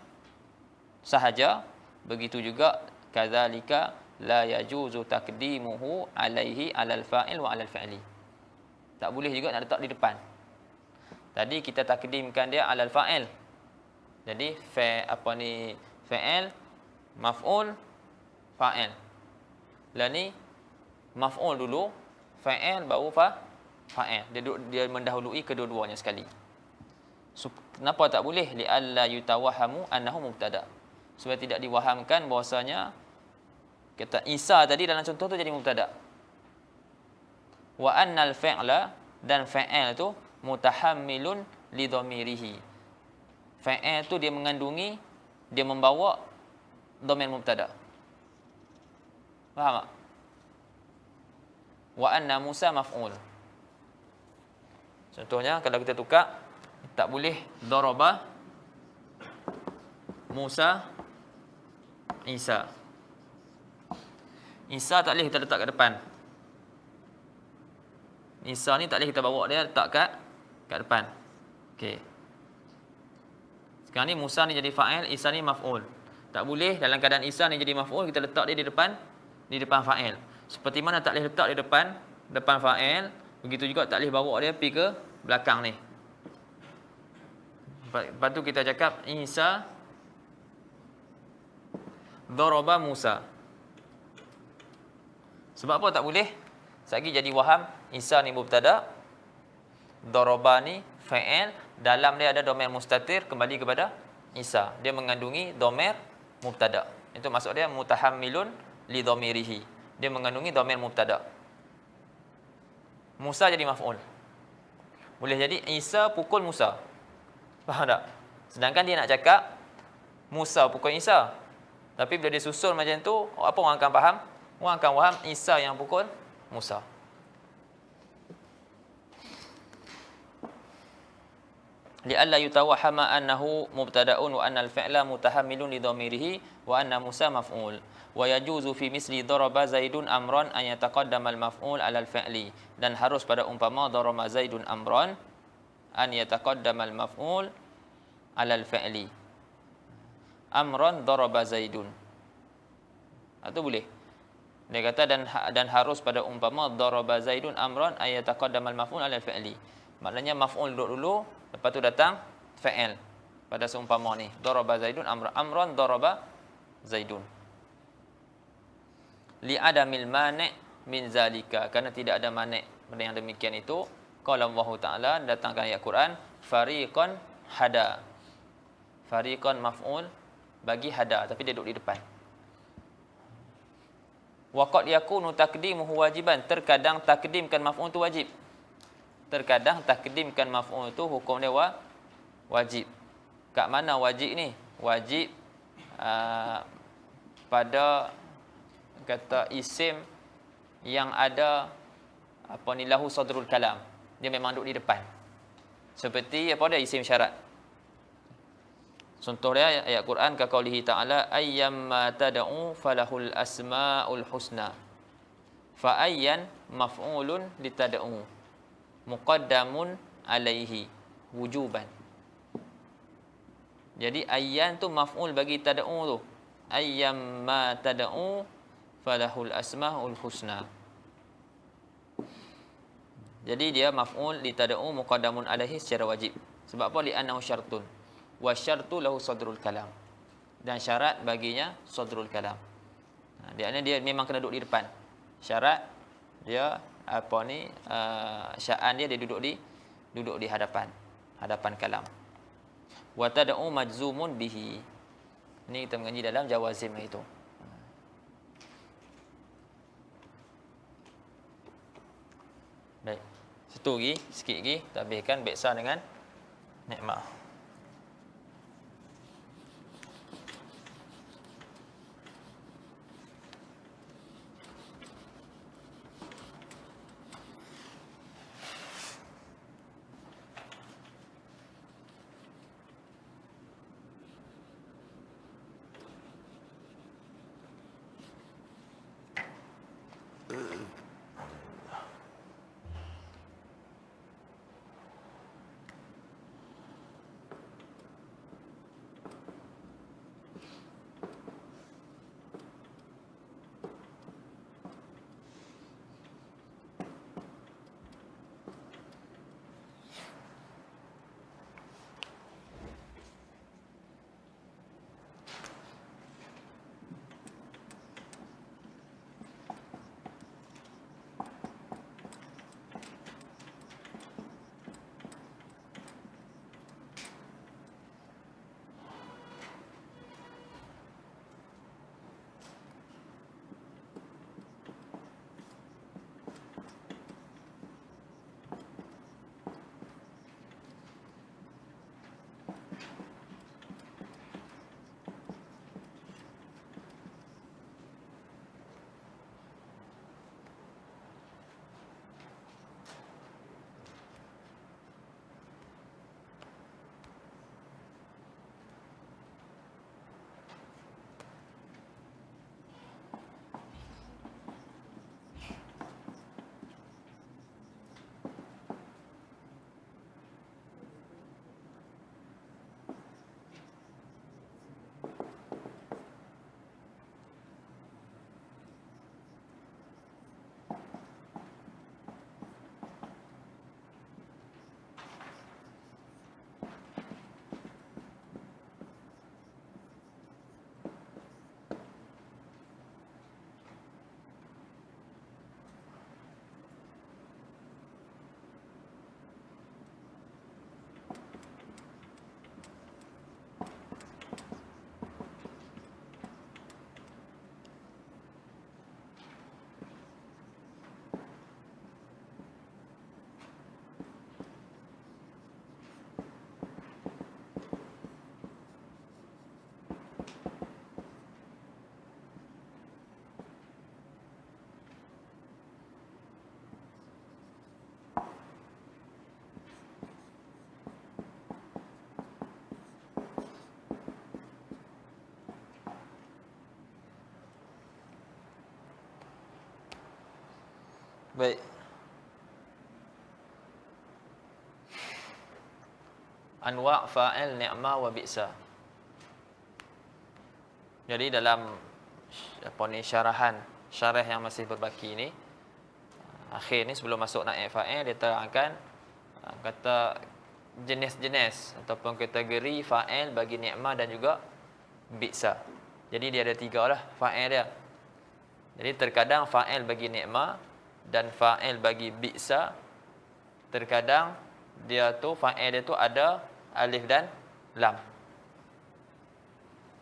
sahaja, begitu juga kadzalika la yajuzu taqdimuhu 'alaihi 'alal fa'il wa 'alal fi'li. Tak boleh juga nak letak di depan. Tadi kita takdimkan dia 'alal fa'il. Jadi fa'il, maf'ul, fa'il. Lah ni maf'ul dulu, fa'il baru fa'il. Dia mendahului kedua-duanya sekali. So, kenapa tak boleh? Li alla yutawahhamu annahu mubtada. Supaya tidak diwahamkan bahwasanya kata Isa tadi dalam contoh tu jadi mubtada. Wa annal fi'la, dan fa'il tu mutahammilun li dhamirihi. Fa'il tu dia mengandungi, dia membawa dhamir mubtada. Faham tak? Wa anna Musa maf'ul. Contohnya kalau kita tukar, tak boleh daraba Musa Isa. Isa tak boleh kita letak kat depan. Isa ni tak boleh kita bawa dia letak kat depan. Okey. Sekarang ni Musa ni jadi fa'il, Isa ni maf'ul. Tak boleh dalam keadaan Isa ni jadi maf'ul kita letak dia di depan fa'il. Seperti mana tak boleh letak di depan fa'il, begitu juga tak boleh bawa dia pergi ke belakang ni. Lepas tu kita cakap Isa daraba Musa. Sebab apa tak boleh? Sekali jadi waham, Isa ni mubtada, daraba ni fa'il, dalam dia ada dhamir mustatir kembali kepada Isa. Dia mengandungi dhamir mubtada. Itu maksud dia mutahammilun li dhamirihi. Dia mengandungi dhamir mubtada. Musa jadi maf'ul. Boleh jadi Isa pukul Musa. Faham tak? Sedangkan dia nak cakap Musa pukul Isa. Tapi bila dia susun macam tu, apa orang akan faham? Orang akan faham Isa yang pukul Musa. Li'alla yutawahhama annahu mubtada'un wa anna al-fi'la mutahammilun li dhamirihi wa anna Musa maf'ul. Wa yajuzu fi misli daraba Zaidun amran an yataqaddama al-maf'ul 'ala al-fi'li. Dan harus pada umpama daraba Zaidun amran an yataqaddama al-maf'ul 'ala al-fi'li. Amran daraba Zaidun. Itu boleh. Dia kata dan harus pada umpama daraba Zaidun amran ay yataqaddama al-maf'ul 'ala al-fi'li. Maknanya maf'ul duduk dulu, lepas tu datang fa'il. Pada seumpama ni, daraba Zaidun amran daraba Zaidun. Li adamil mani' min zalika, kerana tidak ada mani' pada yang demikian itu. Qala Allah Ta'ala, datangkan ayat Quran, fariqan hada. Fariqan maf'ul bagi hada, tapi dia duduk di depan. Wa qad yakunu taqdimuhu wajiban, terkadang takdimkan maf'ul tu wajib. Terkadang takdimkan maf'ul tu hukum dia wajib. Kat mana wajib ni? Wajib pada kata isim yang ada apa ni, lahu sadrul kalam. Dia memang duduk di depan. Seperti apa dia, isim syarat. Contoh dia ayat Quran ka qaulihi ta'ala, ayyamma tad'u falahul asmaul husna. Fa ayyan maf'ulun litad'u muqaddamun alaihi wujuban. Jadi ayyan tu maf'ul bagi tad'u tu. Ayyamma tad'u falahul asmaul husna. Jadi dia maf'ul li tad'u muqaddamun alaihi secara wajib. Sebab apa? Li annahu syartun. Wa syartu lahu sadrul kalam. Dan syarat baginya sadrul kalam. Dia memang kena duduk di depan. Syarat dia apa ni, sya'an dia duduk di hadapan kalam. Wa tad'u majzumun bihi. Ini kita mengaji dalam jawazim itu. Baik. Satu lagi, sikit lagi tabihkan biasa dengan nikmah. Baik. Anwa' fa'il ni'ma wa bi'sa. Jadi dalam apa ni, syarah yang masih berbaki ni, akhir ni sebelum masuk naib fa'il, dia terangkan Kata jenis-jenis ataupun kategori fa'il bagi ni'mah dan juga bi'sa. Jadi dia ada 3 lah fa'il dia. Jadi terkadang fa'il bagi ni'mah dan fa'il bagi bi'sa, terkadang dia tu fa'il dia tu ada alif dan lam.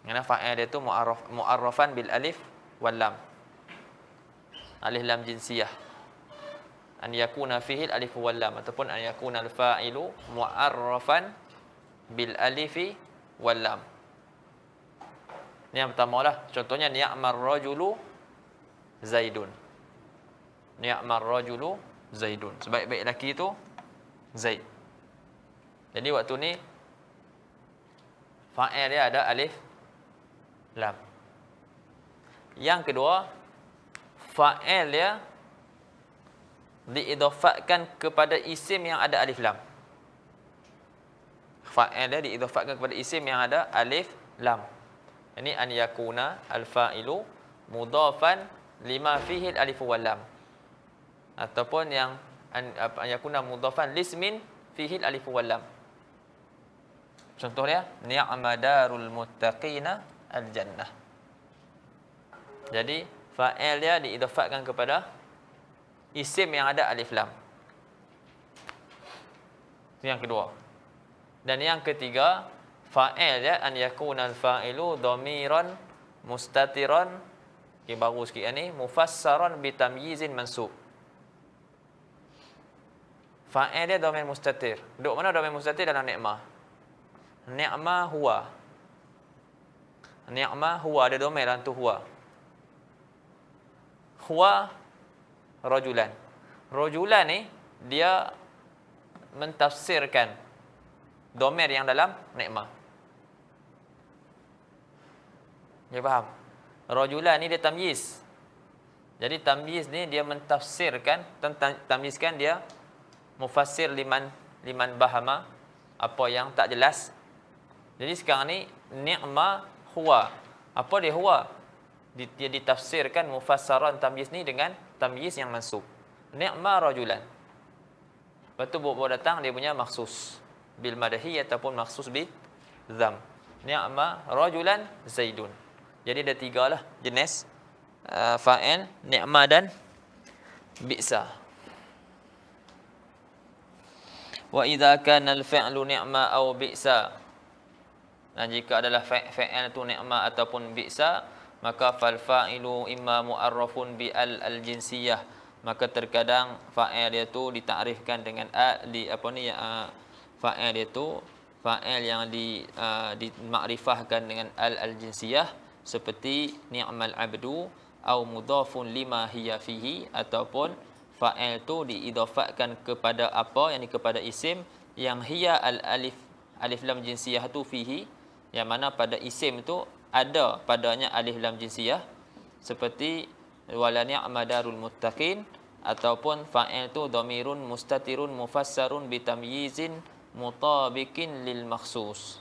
Kerana fa'il dia tu mu'arrafan bil alif wal lam. Alif lam jinsiyah. An yakuna fihi al alif wal lam ataupun an yakuna al fa'ilu mu'arrafan bil alifi wal lam. Ni yang pertama lah. Contohnya ni'mar rajulu Zaidun. Ni'mar rajulu Zaidun. Sebaik-baik lelaki itu Zaid. Jadi waktu ni fa'il dia ada alif lam. Yang kedua, fa'il dia diidhafahkan kepada isim yang ada alif lam. Fa'il dia diidhafahkan kepada isim yang ada alif lam. Ini an yakuna al-fa'ilu mudhafan lima fihi al-alif wal lam. Ataupun yang an yakuna mudhafan lismin fihi al-alif wal lam. Contohnya ni'ma darul muttaqina al-jannah. Jadi fa'il dia diidhafahkan kepada isim yang ada alif lam. Itu yang kedua. Dan yang ketiga, fa'il dia an yakuna al-fa'ilu dhamiran mustatiran, baru sikit ni, mufassaran bi tamyizin mansub. Fa'il dia dhamir mustatir. Duduk mana dhamir mustatir dalam ni'mah? Ni'mah huwa. Ni'mah huwa, ada dhamir dalam tu huwa. Huwa rajulan. Rajulan ni dia mentafsirkan dhamir yang dalam ni'mah. Ya faham? Rajulan ni dia tamyiz. Jadi tamyiz ni dia mentafsirkan, tamyizkan dia mufassir liman bahama, apa yang tak jelas. Jadi sekarang ni ni'ma huwa. Apa dia huwa? Dia ditafsirkan mufassaran tamyiz ni dengan tamyiz yang mansub. Ni'ma rajulan. Lepas tu baru datang dia punya makhsus bil madahi ataupun makhsus bil dham. Ni'ma rajulan Zaidun. Jadi ada 3 lah jenis fa'il, ni'ma dan bi'sa. Wa idza kana al-fi'lu ni'ma aw bi'sa. Dan jika adalah fa'il tu ni'ma ataupun bi'sa, maka fal fa'ilu imma mu'arrafun bi al-jinsiyah. Maka terkadang fa'il dia tu ditakrifkan dengan fa'il dia tu fa'il yang dimakrifahkan dengan al-jinsiyah, seperti ni'mal abdu au mudhafun lima hiya fihi, ataupun fa'il tu diidhafahkan kepada apa, yakni kepada isim yang hiya alif lam jinsiyah tu fihi, yang mana pada isim tu ada padanya alif lam jinsiyah, seperti wala ni'ma darul muttaqin, ataupun fa'il tu dhamirun mustatirun mufassarun bi tamyizin mutabiqin lil makhsus.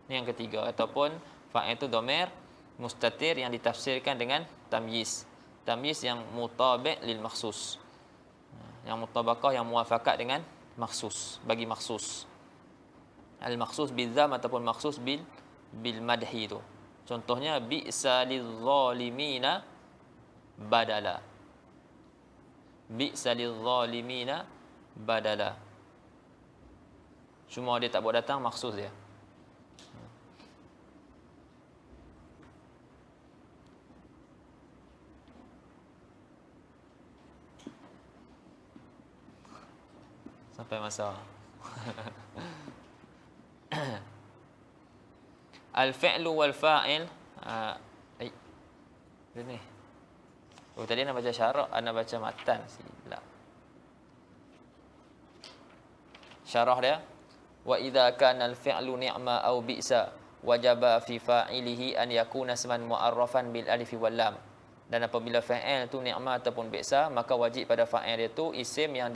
Ini yang ketiga. Ataupun fa'il tu dhamir mustatir yang ditafsirkan dengan tamyiz yang mutabiq lil makhsus, yang mutabaqah, yang muwafaqat dengan makhsus, bagi makhsus. Al makhsus bil dzam ataupun makhsus bil madhi tu. Contohnya bi'sa lil-zalimina badala. Bi'sa lil-zalimina badala. Cuma dia tak buat datang makhsus dia. Sampai masa. Al-fi'lu wal fa'il. Ini. Tadi nak baca syarah, nak baca matan. Silap. Syarah dia. Wa idza kana al-fi'lu ni'ma aw bi'sa wajaba fi fa'ilihi an yakuna isman mu'arrafan bil alif wal lam. Dan apabila fa'il tu ni'ma ataupun bi'sa, maka wajib pada fa'il dia tu isim yang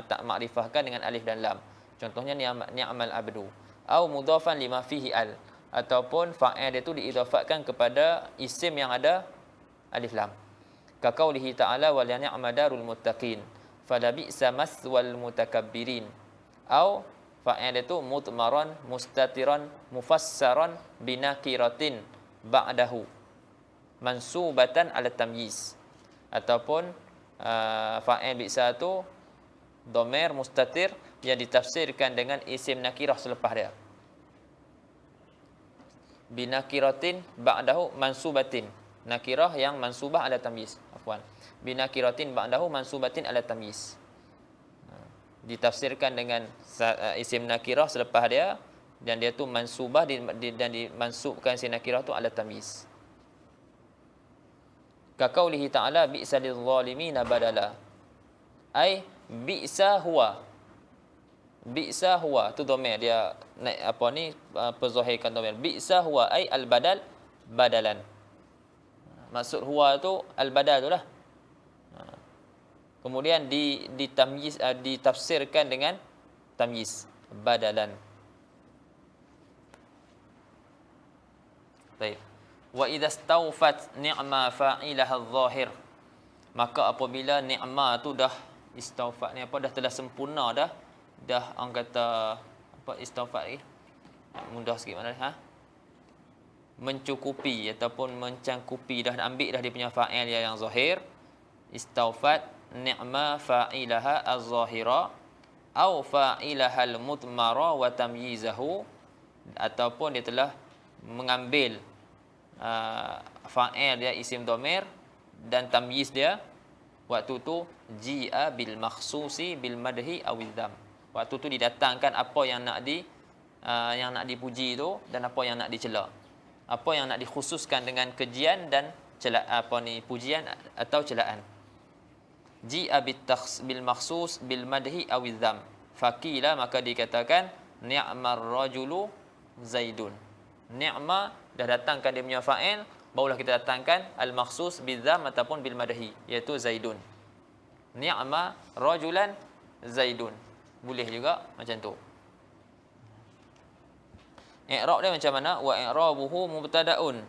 tak makrifahkan dengan alif dan lam. Contohnya ni'mal abdu. Au mudhafan lima fihi al. Ataupun fa'il dia tu diidhafahkan kepada isim yang ada alif lam. Ka qaulihi ta'ala wal ni'ma darul muttaqin fala bi'sa maswal mutakabbirin. Au fa'il itu mutmaran, mustatiran, mufassaran binakiratin ba'dahu mansubatan ala tamyiz. Ataupun fa'il bi'sa tu dhamir mustatir yang ditafsirkan dengan isim nakirah selepas dia. Binakiratin ba'dahu mansubatin. Nakirah yang mansubah ala tamyiz. Afwan. Binakiratin ba'dahu mansubatin ala tamyiz. Ditafsirkan dengan isim nakirah selepas dia, dan dia tu mansubah dan dimansubkan isim nakirah tu ala tamyiz. Ka qaulihi ta'ala bi'sa lidh-dhalimina badala. Ai bi'sa huwa. Bi'sa huwa tu dhamir dia naik apa ni perzahirkan dhamir. Bi'sa huwa ai al-badal badalan. Maksud huwa tu al-badal tu lah. Kemudian ditamyiz ditafsirkan dengan tamyiz badalan. Baik. Wa idza stawfat ni'ma fa'ilaha adh-dhahir. Maka apabila ni'ma tu dah istawfat ni apa dah telah sempurna dah orang kata apa istawfat lagi mudah sikit mana mencukupi ataupun mencangkupi, dah ambil dah dia punya fa'il yang zahir. Istawfat ni'ma fa'ilaha az-zahira au fa'ilaha al-mutmara wa tamyizahu, ataupun dia telah mengambil fa'il dia isim dhamir dan tamyiz dia. Waktu tu ji'a bil makhsusi bil madhi awil dham. Waktu tu didatangkan apa yang nak dipuji tu dan apa yang nak dicela. Apa yang nak dikhususkan dengan kejian dan pujian atau celaan. Ji'a bil makhsus bil madhi awil dham. Faqila, maka dikatakan ni'mar rajulu zaidun. Ni'ma dah datangkan dia punya fa'il, barulah kita datangkan al-makhsus bil-dham ataupun bil-madhi, iaitu zaidun. Ni'ma rajulan zaidun. Boleh juga macam tu. I'rab dia macam mana? Wa i'rabuhu mubtada'un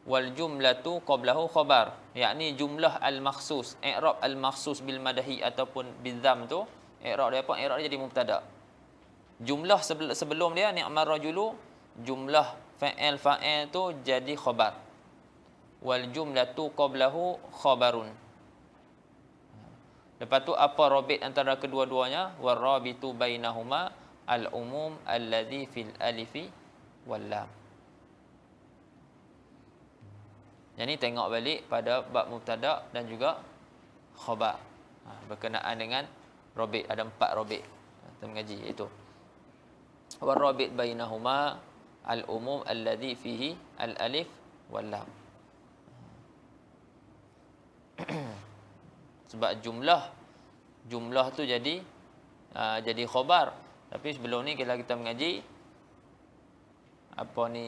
wal jumlatu qablahu khabar. Yakni jumlah al-makhsus, i'rab al-makhsus bil-madhi ataupun bil-dham tu, i'rab dia apa? I'rab dia jadi mubtada'. Jumlah sebelum dia ni'mar rajulu, jumlah fa'il tu jadi khabar. Wal jumlatu qablahu khabarun. Lepas tu apa rabit antara kedua-duanya? War rabitu bainahuma al-umum alladhi fil alifi wal lam. Jadi tengok balik pada bab mubtada dan juga khabar. Berkenaan dengan rabit, ada 4 rabit. Kita mengaji itu. War rabit bainahuma al-umum alladhi fihi al-alif wal lam. Sebab jumlah tu jadi khabar. Tapi sebelum ni kalau kita mengaji apa ni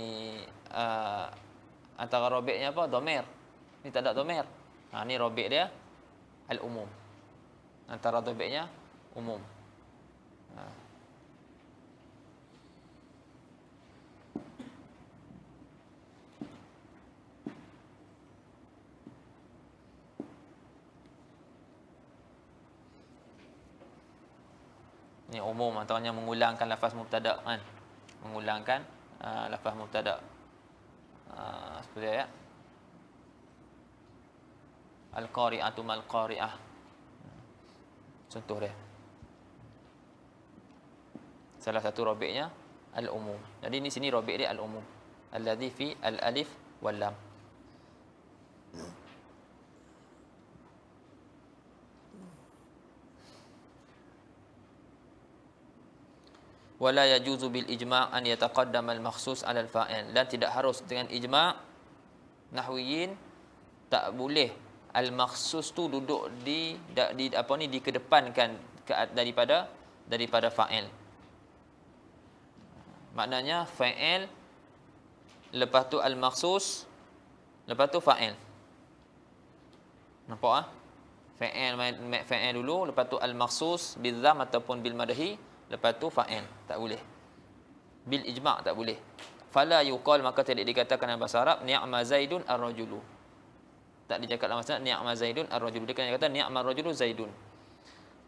antara robeknya apa? Dhamir. Ni tak ada dhamir. Ni robek dia al-umum. Antara robeknya umum. Ni umum, antaranya mengulangkan lafaz mubtada kan. Mengulangkan lafaz mubtada. Seperti ayat al-qari'atu mal qari'ah. Contoh dia. Salah satu robeknya al-umum. Jadi di sini robek dia al-umum. Alladhi fi al-alif wal lam. Wala yajuzu bil ijma' an yataqaddama al makhsus 'ala al fa'il. Dan tidak harus dengan ijma' nahwiyin tak boleh al makhsus tu duduk dikedepankan daripada fa'il. Maknanya fa'il lepas tu al makhsus, lepas tu fa'il. Nampak fa'il dulu, lepas tu al makhsus bil dham ataupun bil madhi, lepas tu fa'il. Tak boleh. Bil ijma' tak boleh. Fala yuqal, maka tidak dikatakan dalam bahasa Arab ni'ma zaidun ar-rajulu. Tak dicakap dalam bahasa ni'ma zaidun ar-rajulu. Dia kata ni'ma ar-rajulu zaidun.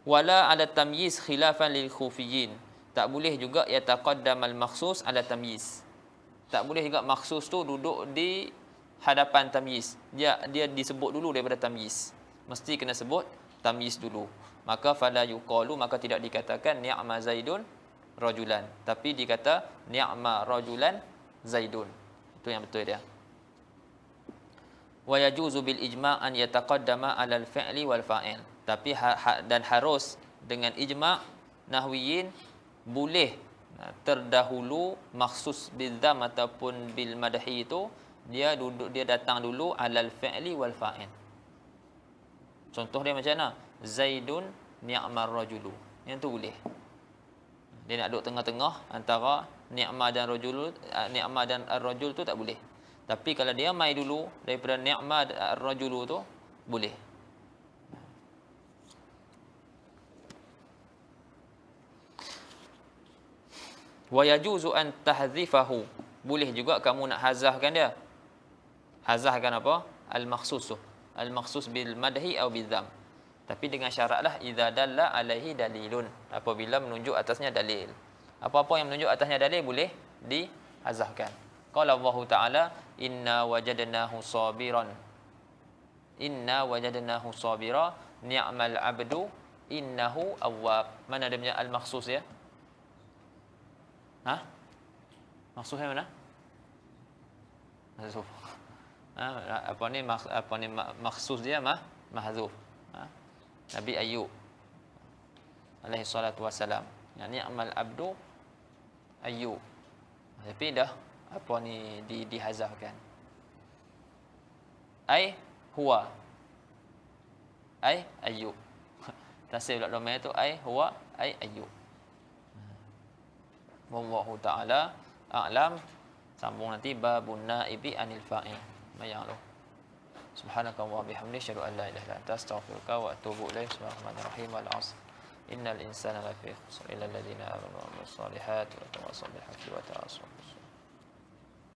Wala ala tamyiz khilafan lil khufiyin. Tak boleh juga yataqaddamal makhsus ala tamyiz. Tak boleh juga makhsus tu duduk di hadapan tamyiz. Dia disebut dulu daripada tamyiz. Mesti kena sebut tamyiz dulu. Maka fala yuqalu, maka tidak dikatakan ni'ma zaidun rajulan, tapi dikata ni'ma rajulan zaidun. Itu yang betul dia. Wa yajuzu bil ijma' an yataqaddama 'ala al fi'li wal fa'il. Tapi dan harus dengan ijma' nahwiyin boleh terdahulu makhsus bil dzam ataupun bil madhi itu dia datang dulu 'ala al fi'li wal fa'il. Contoh dia macam mana? Zaidun ni'mar rajulu. Yang tu boleh. Dia nak duduk tengah-tengah antara ni'ma dan rajul, ni'ma dan ar-rajul tu tak boleh. Tapi kalau dia mai dulu daripada ni'ma ar-rajulu tu boleh. Wa yajuzu an tahdhifahu. Boleh juga kamu nak hazahkan dia. Hazahkan apa? Al-makhsus tu. Al-makhsus bil madhi atau bil dzam. Tapi dengan syaratlah idza dalla alaihi dalilun. Apabila menunjuk atasnya dalil. Apa-apa yang menunjuk atasnya dalil boleh dihazahkan. Qala Allah Ta'ala, inna wajadnahu sabiran. Inna wajadnahu sabira, ni'mal abdu, innahu awwab. Mana dia punya al-makhsus ya? Ha? Maksudnya mana? Mahzuf. Apa ni makhsus dia mahzuf. Nabi Ayub alaihi salatu wassalam. Yani amal abdu Ayub. Tapi dah apa ni dihazafkan. Ai huwa. Ai Ayub. Tasir pula domain tu ai huwa ai Ayub. Wallahu ta'ala a'lam. Sambung nanti babun naibi anil fa'il. Mayang lu. Subhanakallah bihamdi syadu an la ilaha illa anta astaghfiruka wa atubu ilaik. Bismillahirrahmanirrahim. Wal 'asr. Innal insana lafi khusr illa alladhina amanu wa amilus solihati wa tawassaw bil haqqi wa tawassaw bis sabr.